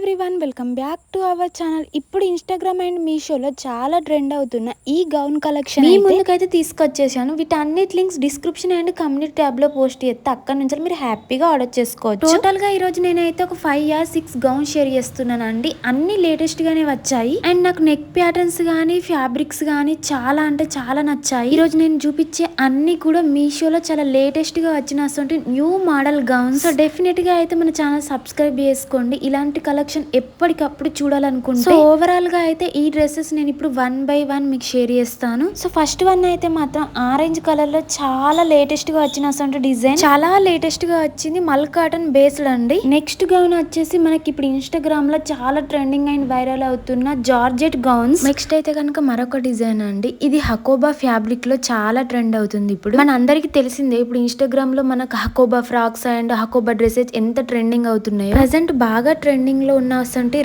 Everyone, welcome back to our channel. ఇప్పుడు Instagram and మీషోలో చాలా ట్రెండ్ అవుతున్న ఈ గౌన్ కలెక్షన్ మీ ముందుకైతే తీసుకొచ్చేసాను. వీటన్నిటి links description and community tab లో పోస్ట్ చేస్తే అక్కడ నుంచి మీరు హ్యాపీగా ఆర్డర్ చేసుకోవచ్చు. టోటల్ గా ఈ రోజు నేనైతే ఒక 5 or 6 గౌన్ షేర్ చేస్తున్నానండి. అన్ని లేటెస్ట్ గానే వచ్చాయి అండ్ నాకు నెక్ ప్యాటర్న్స్ గానీ ఫ్యాబ్రిక్స్ గానీ చాలా అంటే చాలా నచ్చాయి. ఈ రోజు నేను చూపించే అన్ని కూడా మీషోలో చాలా లేటెస్ట్ గా వచ్చిన new model gowns. So definite గా అయితే మన ఛానల్ సబ్స్క్రైబ్ చేసుకోండి. ఇలాంటి కలెక్షన్ ఎప్పటికప్పుడు చూడాలనుకుంటే. సో ఓవరాల్ గా అయితే ఈ డ్రెస్సెస్ నేను ఇప్పుడు 1 by 1 మీకు షేర్ చేస్తాను. సో ఫస్ట్ వన్ అయితే మాత్రం ఆరెంజ్ కలర్ లో చాలా లేటెస్ట్ గా వచ్చిన డిజైన్, చాలా లేటెస్ట్ గా వచ్చింది. మల్ కాటన్ బేస్డ్ అండి. నెక్స్ట్ గౌన్ వచ్చేసి మనకి ఇప్పుడు ఇన్స్టాగ్రామ్ లో చాలా ట్రెండింగ్ అండ్ వైరల్ అవుతున్న జార్జెట్ గౌన్స్. నెక్స్ట్ అయితే కనుక మరొక డిజైన్ అండి. ఇది హకోబా ఫ్యాబ్రిక్ లో చాలా ట్రెండ్ అవుతుంది. ఇప్పుడు మన అందరికి తెలిసిందే ఇప్పుడు ఇన్స్టాగ్రామ్ లో మనకు Hakoba frocks and Hakoba dresses ఎంత ట్రెండింగ్ అవుతున్నాయో. ప్రెసెంట్ బాగా ట్రెండింగ్ లో ఉన్న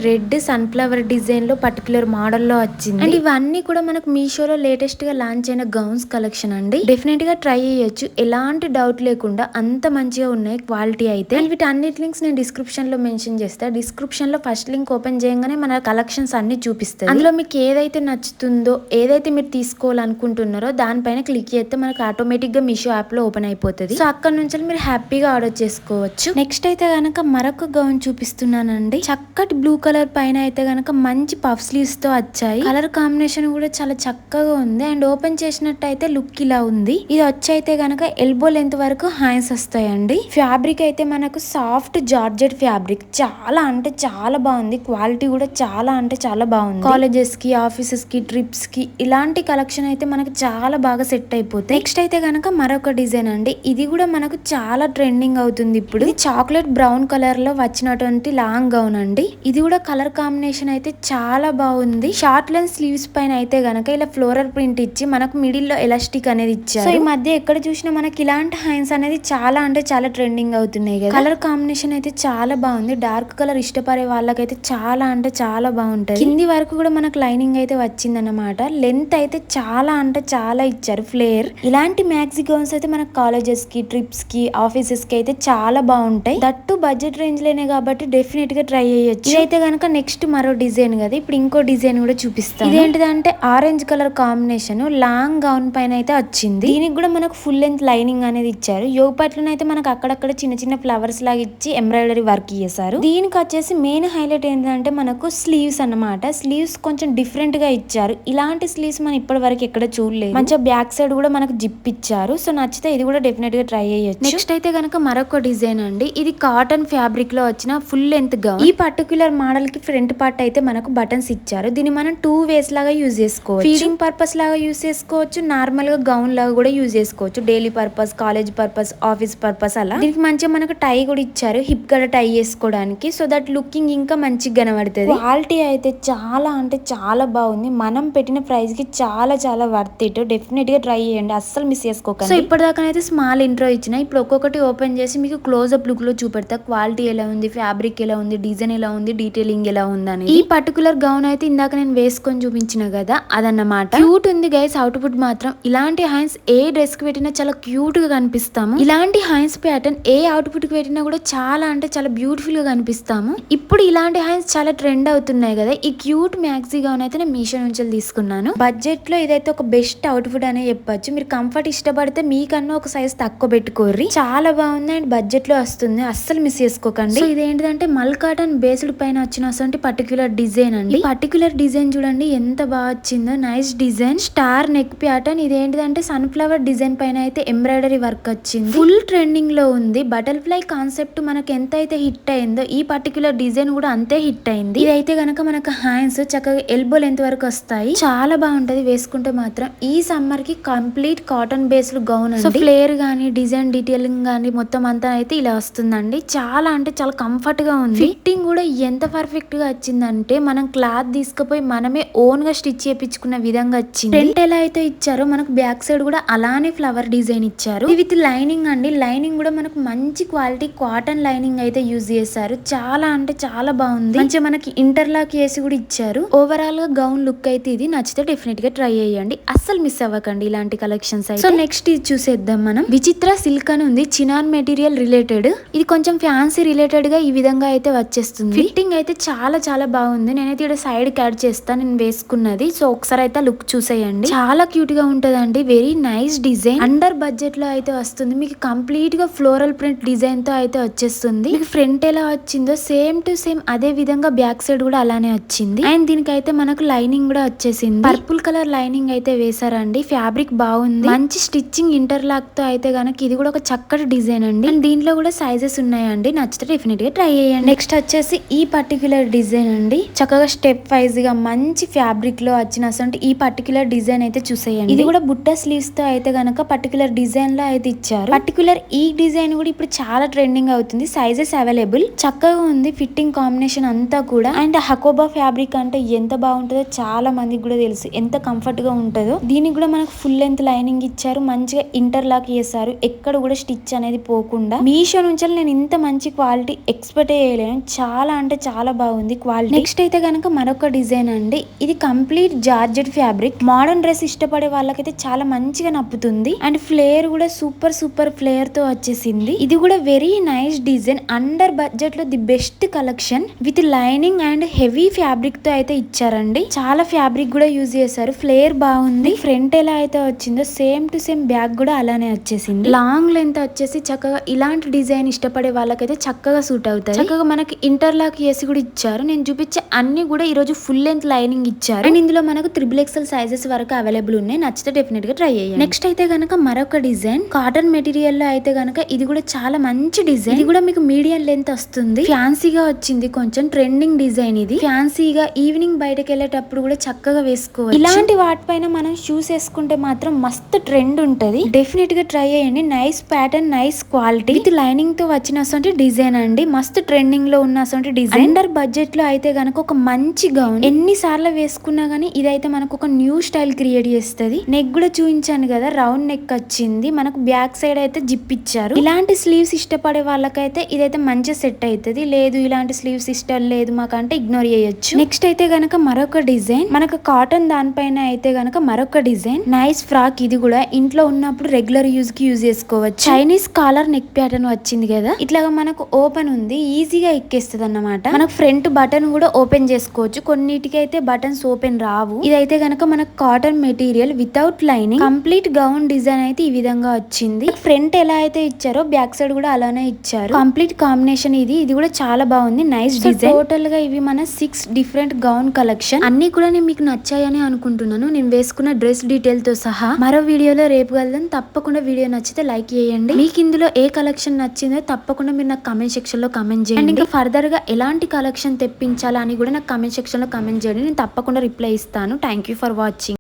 రెడ్ సన్ఫ్లవర్ డిజైన్ లో పర్టికులర్ మోడల్ లో వచ్చింది. అండ్ ఇవన్నీ కూడా మనకు మీషోలో లేటెస్ట్ గా లాంచ్ అయిన గౌన్స్ కలెక్షన్ అండి. డెఫినెట్ గా ట్రై చేయొచ్చు, ఎలాంటి డౌట్ లేకుండా. అంత మంచిగా ఉన్నాయి క్వాలిటీ అయితే. అండ్ వీటన్నిటి లింక్స్ నేను డిస్క్రిప్షన్ లో మెన్షన్ చేస్తా. డిస్క్రిప్షన్ లో ఫస్ట్ లింక్ ఓపెన్ చేయగానే మన కలెక్షన్స్ అన్ని చూపిస్తాయి. అందులో మీకు ఏదైతే నచ్చుతుందో, ఏదైతే మీరు తీసుకోవాలనుకుంటున్నారో దానిపైన క్లిక్ చేస్తే మనకు ఆటోమేటిక్ గా మీషో యాప్ లో ఓపెన్ అయిపోతుంది. సో అక్కడ నుంచి మీరు హ్యాపీగా ఆర్డర్ చేసుకోవచ్చు. నెక్స్ట్ అయితే గనక మరొక గౌన్ చూపిస్తున్నానండి. చక్కటి బ్లూ కలర్ పైన అయితే గనక మంచి పఫ్ స్లీవ్స్ తో వచ్చాయి. కలర్ కాంబినేషన్ కూడా చాలా చక్కగా ఉంది. అండ్ ఓపెన్ చేసినట్టయితే లుక్ ఇలా ఉంది. ఇది వచ్చి అయితే గనక ఎల్బో లెంత్ వరకు హ్యాండ్స్ వస్తాయండి. ఫ్యాబ్రిక్ అయితే మనకు సాఫ్ట్ జార్జెట్ ఫ్యాబ్రిక్. చాలా అంటే చాలా బాగుంది. క్వాలిటీ కూడా చాలా అంటే చాలా బాగుంది. కాలేజెస్ కి, ఆఫీసెస్ కి, ట్రిప్స్ కి ఇలాంటి కలెక్షన్ అయితే మనకు చాలా బాగా సెట్ అయిపోతాయి. నెక్స్ట్ అయితే గనక మరొక డిజైన్ అండి. ఇది కూడా మనకు చాలా ట్రెండింగ్ అవుతుంది ఇప్పుడు. ఇది చాక్లెట్ బ్రౌన్ కలర్ లో వచ్చినటువంటి లాంగ్ గౌన్ అండి. ఇది కూడా కలర్ కాంబినేషన్ అయితే చాలా బాగుంది. షార్ట్ లెంత్ స్లీవ్స్ పైన అయితే గనక ఇలా ఫ్లోరల్ ప్రింట్ ఇచ్చి మనకు మిడిల్ లో ఎలాస్టిక్ అనేది ఇచ్చారు. సో ఈ మధ్య ఎక్కడ చూసినా మనకి ఇలాంటి హ్యాండ్స్ అనేది చాలా అంటే చాలా ట్రెండింగ్ అవుతున్నాయి కదా. కలర్ కాంబినేషన్ అయితే చాలా బాగుంది. డార్క్ కలర్ ఇష్టపడే వాళ్ళకైతే చాలా అంటే చాలా బాగుంటది. కింది వరకు కూడా మనకు లైనింగ్ అయితే వచ్చింది అన్నమాట. లెంత్ అయితే చాలా అంటే చాలా ఇచ్చారు ఫ్లేర్. ఇలాంటి మ్యాక్సీ గౌన్స్ అయితే మనకు కాలేజెస్ కి, ట్రిప్స్ కి, ఆఫీసెస్ కి అయితే చాలా బాగుంటాయి. దట్టు బడ్జెట్ రేంజ్ లేనే కాబట్టి డెఫినెట్ గా ట్రై చేయొచ్చు. ఇదైతే గనక నెక్స్ట్ మరో డిజైన్ కదా. ఇప్పుడు ఇంకో డిజైన్ కూడా చూపిస్తాను. ఇదేంటిదంటే orange colour combination long gown పైన అయితే వచ్చింది. దీనికి కూడా మనకు ఫుల్ లెంత్ లైనింగ్ అనేది ఇచ్చారు. యోగ పట్లను అయితే మనకు అక్కడక్కడ చిన్న చిన్న ఫ్లవర్స్ లాగా ఇచ్చి ఎంబ్రాయిడరీ వర్క్ చేశారు. దీనికి వచ్చేసి మెయిన్ హైలైట్ ఏంటంటే మనకు స్లీవ్స్ అన్నమాట. స్లీవ్స్ కొంచెం డిఫరెంట్ గా ఇచ్చారు. ఇలాంటి స్లీవ్స్ మనం ఇప్పటి వరకు ఎక్కడ చూడలేదు. మంచిగా బ్యాక్ సైడ్ కూడా మనకు జిప్ ఇచ్చారు. సో నచ్చితే ఇది కూడా డెఫినెట్ గా ట్రై చేయొచ్చు. నెక్స్ట్ అయితే గనక మరొక డిజైన్ అండి. ఇది కాటన్ ఫ్యాబ్రిక్ లో వచ్చిన ఫుల్ లెంత్ గౌన్. ఈ పర్టికులర్ మోడల్ కి ఫ్రంట్ పార్ట్ అయితే మనకు బటన్స్ ఇచ్చారు. దీన్ని మనం 2 ways లాగా యూజ్ చేసుకోవచ్చు. ఫీడింగ్ పర్పస్ లాగా యూజ్ చేసుకోవచ్చు, నార్మల్ గా గౌన్ లాగా కూడా యూజ్ చేసుకోవచ్చు. Daily purpose, college purpose, office purpose అలా. దీనికి మంచిగా మనకు టై కూడా ఇచ్చారు, హిప్ గడ టై చేసుకోవడానికి. సో దట్ లుకింగ్ ఇంకా మంచిగా కనబడుతుంది. క్వాలిటీ అయితే చాలా అంటే చాలా బాగుంది. మనం పెట్టిన ప్రైస్ కి చాలా చాలా వర్త్ ఇట్. డెఫినెట్ గా ట్రై చేయండి, అస్సలు మిస్ చేసుకోకండి. సో ఇప్పటిదాకా స్మాల్ ఇంట్రో ఇచ్చిన. ఇప్పుడు ఒక్కొక్కటి ఓపెన్ చేసి మీకు క్లోజ్అప్ లుక్ లో చూపెడతా. క్వాలిటీ ఎలా ఉంది, ఫ్యాబ్రిక్ ఎలా ఉంది, డిజైన్ ఎలా ఉంది, డీటెయిలింగ్ ఎలా ఉందని. ఈ పర్టికులర్ గౌన్ అయితే ఇందాక నేను వేసుకొని చూపించిన కదా, అదన్నమాట. క్యూట్ ఉంది గైస్. అవుట్పుట్ మాత్రం ఇలాంటి హ్యాండ్స్ ఏ డ్రెస్ కి పెట్టినా చాలా క్యూట్ గా కనిపిస్తాము. ఇలాంటి హ్యాండ్స్ ప్యాటర్న్ ఏ అవుట్పుట్ కి పెట్టినా కూడా చాలా అంటే చాలా బ్యూటిఫుల్ గా కనిపిస్తాము. ఇప్పుడు ఇలాంటి హ్యాండ్స్ చాలా ట్రెండ్ అవుతున్నాయి కదా. ఈ క్యూట్ మ్యాక్సీ గౌన్ అయితే నేను మీషో నుంచి తీసుకున్నాను. బడ్జెట్ లో ఇదైతే ఒక బెస్ట్ అవుట్పుట్ అనే చెప్పొచ్చు. మీరు కంఫర్ట్ ఇష్టపడితే మీకన్నా ఒక సైజ్ తక్కువ పెట్టుకోర్రి. చాలా బాగుంది అండ్ బడ్జెట్ లో వస్తుంది, అస్సలు మిస్ చేసుకోకండి. సో ఇదేంటిదంటే మల్ కాటన్ బేస్డ్ పైన వచ్చిన పర్టికులర్ డిజైన్ అండి. పర్టికులర్ డిజైన్ చూడండి ఎంత బాగా వచ్చిందో. Nice design, star neck pattern. ఇదేంటిదంటే సన్ఫ్లవర్ డిజైన్ పైన అయితే ఎంబ్రాయిడరీ వర్క్ వచ్చింది. ఫుల్ ట్రెండింగ్ లో ఉంది. బటర్ఫ్లై కాన్సెప్ట్ మనకు ఎంత అయితే హిట్ అయిందో ఈ పర్టికులర్ డిజైన్ కూడా అంతే హిట్ అయింది. ఇదైతే గనక మనకు హ్యాండ్స్ చక్కగా ఎల్బో లెంత్ వరకు వస్తాయి. చాలా బాగుంటది వేసుకుంటే మాత్రం. ఈ సమ్మర్ కి కంప్లీట్ కాటన్ బేస్డ్ గౌన్ అండి. ఫ్లేర్ గానీ, డిజైన్ డీటెయిలింగ్ గానీ మొత్తం అంతా అయితే ఇలా వస్తుందండి. చాలా అంటే చాలా కంఫర్ట్ గా ఉంది. ఫిట్టింగ్ కూడా ఎంత పర్ఫెక్ట్ గా వచ్చిందంటే మనం క్లాత్ తీసుకుపోయి మనమే ఓన్ గా స్టిచ్ చేయించుకున్న విధంగా వచ్చింది. ఫ్రంట్ ఎలా అయితే ఇచ్చారో మనకు బ్యాక్ సైడ్ కూడా అలానే ఫ్లవర్ డిజైన్ ఇచ్చారు. విత్ లైనింగ్ అండి. లైనింగ్ కూడా మనకు మంచి క్వాలిటీ కాటన్ లైనింగ్ అయితే యూజ్ చేశారు. చాలా అంటే చాలా బాగుంది. మంచిగా మనకి ఇంటర్లాక్ చేసి కూడా ఇచ్చారు. ఓవరాల్ గా గౌన్ లుక్ అయితే ఇది. నచ్చితే డెఫినెట్ గా ట్రై చేయండి, అస్సలు మిస్ అవ్వకండి ఇలాంటి కలెక్షన్స్ అయితే. సో నెక్స్ట్ ఇది చూసేద్దాం మనం. విచిత్ర సిల్క్ అని ఉంది, చినాన్ మెటీరియల్ రిలేటెడ్. ఇది కొంచెం ఫ్యాన్సీ రిలేటెడ్ గా ఈ విధంగా అయితే వచ్చేస్తుంది. వచ్చేసింది. ఫిట్టింగ్ అయితే చాలా చాలా బాగుంది. నేనైతే ఇక్కడ సైడ్ యాడ్ చేస్తాను నేను వేసుకున్నది. సో ఒకసారి అయితే లుక్ చూసేయండి. చాలా క్యూట్ గా ఉంటదండి. Very nice design. Under budget లో అయితే వస్తుంది. మీకు కంప్లీట్ గా ఫ్లోరల్ ప్రింట్ డిజైన్ తో అయితే వచ్చేస్తుంది. మీకు ఫ్రంట్ ఎలా వచ్చిందో సేమ్ టు సేమ్ అదే విధంగా బ్యాక్ సైడ్ కూడా అలానే వచ్చింది. అండ్ దీనికైతే మనకు లైనింగ్ కూడా వచ్చేసింది. పర్పుల్ కలర్ లైనింగ్ అయితే వేసారండి. ఫ్యాబ్రిక్ బాగుంది. మంచి స్టిచ్చింగ్ ఇంటర్లాక్ తో అయితే గనక ఇది కూడా ఒక చక్కటి డిజైన్ అండి. అండ్ దీంట్లో కూడా సైజెస్ ఉన్నాయండి. నచ్చితే డెఫినెట్ గా ట్రై చేయండి. నెక్స్ట్ వచ్చేసి ఈ పర్టిక్యులర్ డిజైన్ అండి. చక్కగా స్టెప్ వైజ్ గా మంచి ఫ్యాబ్రిక్ లో వచ్చినటువంటి ఈ పర్టిక్యులర్ డిజైన్ అయితే చూసేయండి. ఇది కూడా బుట్ట స్లీవ్స్ తో అయితే గనక పర్టిక్యులర్ డిజైన్ లో అయితే ఇచ్చారు. పర్టిక్యులర్ ఈ డిజైన్ కూడా ఇప్పుడు చాలా ట్రెండింగ్ అవుతుంది. Sizes available. చక్కగా ఉంది ఫిట్టింగ్ కాంబినేషన్ అంతా కూడా. అండ్ హకోబా ఫ్యాబ్రిక్ అంటే ఎంత బాగుంటుందో చాలా మందికి కూడా తెలుసు. ఎంత కంఫర్ట్ గా ఉంటుందో. దీనికి కూడా మనకు ఫుల్ లెంత్ లైనింగ్ ఇచ్చారు. మంచిగా ఇంటర్లాక్ చేశారు. ఎక్కడ కూడా స్టిచ్ అనేది పోకుండా. మీషో నుంచి నేను ఇంత మంచి క్వాలిటీ ఎక్స్పెక్ట్ చేయలేను. చాలా అంటే చాలా బాగుంది క్వాలిటీ. నెక్స్ట్ అయితే గనక మరొక డిజైన్ అండి. ఇది complete georgette fabric. Modern dress ఇష్టపడే వాళ్ళకైతే చాలా మంచిగా నప్పుతుంది. అండ్ ఫ్లేర్ కూడా సూపర్ సూపర్ ఫ్లేర్ తో వచ్చేసింది. ఇది కూడా very nice design. Under budget లో the best collection with lining and heavy fabric తో అయితే ఇచ్చారండి. చాలా ఫ్యాబ్రిక్ కూడా యూజ్ చేశారు. ఫ్లేర్ బాగుంది. ఫ్రంట్ ఎలా అయితే వచ్చిందో సేమ్ టు సేమ్ బ్యాక్ కూడా అలానే వచ్చేసింది. లాంగ్ లెంత్ వచ్చేసి చక్కగా ఇలాంటి డిజైన్ ఇష్టపడే వాళ్ళకైతే చక్కగా సూట్ అవుతాయి. చక్కగా మనకి ఇంటర్లాక్ చేసి కూడా ఇచ్చారు. నేను చూపించే అన్ని కూడా ఈ రోజు ఫుల్ లెంత్ లైనింగ్ ఇచ్చారు. అండ్ ఇందులో మనకు XXL సైజెస్ వరకు అవైలబుల్ ఉన్నాయి. నచ్చితే డెఫినెట్ గా ట్రై చేయండి. నెక్స్ట్ అయితే గనక మరొక డిజైన్ కాటన్ మెటీరియల్ లో అయితే గనక ఇది కూడా చాలా మంచి డిజైన్. ఇది కూడా మీకు మీడియం లెంత్ వస్తుంది. ఫ్యాన్సీగా వచ్చింది. కొంచెం ట్రెండింగ్ డిజైన్ ఇది. ఫ్యాన్సీగా ఈవినింగ్ బయటకు వెళ్ళేటప్పుడు కూడా చక్కగా వేసుకోవచ్చు. ఇలాంటి వాటిపైన మనం షూస్ వేసుకుంటే మాత్రం మస్తు ట్రెండ్ ఉంటది. డెఫినెట్ గా ట్రై చేయండి. Nice pattern, nice quality with lining తో వచ్చినటువంటి డిజైన్ అండి. మస్తు ట్రెండింగ్ లో ఉన్నటువంటి డిజైన్. అండర్ బడ్జెట్ లో అయితే గనక ఒక మంచి గౌన్ ఎన్నిసార్లు వేసుకున్నా గానీ ఇదైతే మనకు ఒక న్యూ స్టైల్ క్రియేట్ చేస్తుంది. నెక్ కూడా చూపించాను కదా, రౌండ్ నెక్ వచ్చింది. మనకు బ్యాక్ సైడ్ అయితే జిప్ ఇచ్చారు. ఇలాంటి స్లీవ్స్ ఇష్టపడే వాళ్ళకైతే ఇదైతే మంచిగా సెట్ అవుతుంది. లేదు ఇలాంటి స్లీవ్స్ ఇష్టం లేదు మాకంటే ఇగ్నోర్ చేయొచ్చు. నెక్స్ట్ అయితే గనక మరొక డిజైన్. మనకు కాటన్ దానిపైన అయితే గనక మరొక డిజైన్. Nice frock. ఇది కూడా ఇంట్లో ఉన్నప్పుడు రెగ్యులర్ యూజ్ కి యూజ్ చేసుకోవచ్చు. చైనీస్ కాలర్ నెక్ ప్యాటర్న్ వచ్చింది కదా, ఇట్లాగా మనకు ఓపెన్ ఉంది. ఈజీగా ఎక్కేస్తుంది అన్నమాట. మనకు ఫ్రంట్ బటన్ కూడా ఓపెన్ చేసుకోవచ్చు. కొన్నిటికి అయితే బటన్స్ ఓపెన్ రావు. ఇదైతే గనక మనకు cotton material without lining complete gown design అయితే ఈ విధంగా వచ్చింది. ఫ్రంట్ ఎలా అయితే ఇచ్చారో బ్యాక్ సైడ్ కూడా అలానే ఇచ్చారు. కంప్లీట్ కాంబినేషన్ ఇది. ఇది కూడా చాలా బాగుంది. Nice design. టోటల్ గా ఇవి మన 6 డిఫరెంట్ గౌన్ కలెక్షన్. అన్ని కూడా నేను మీకు నచ్చాయని అనుకుంటున్నాను. నేను వేసుకున్న డ్రెస్ డీటెయిల్ తో సహా. మరో వీడియోలో రేపు కలుద్దాం. తప్పకుండా వీడియో నచ్చితే లైక్ చేయండి. మీకు ఇందులో ఏ కలెక్షన్ నచ్చిందో తప్పకుండా మీరు నాకు కమెంట్ సెక్షన్ లో కమెంట్ చేయండి. ఇంకా ఫర్దర్ గా ఎలాంటి కలెక్షన్ తెప్పించాలని కూడా నాకు కమెంట్ సెక్షన్ లో కమెంట్ చేయండి. నేను తప్పకుండా రిప్లై ఇస్తాను. Thank you for watching.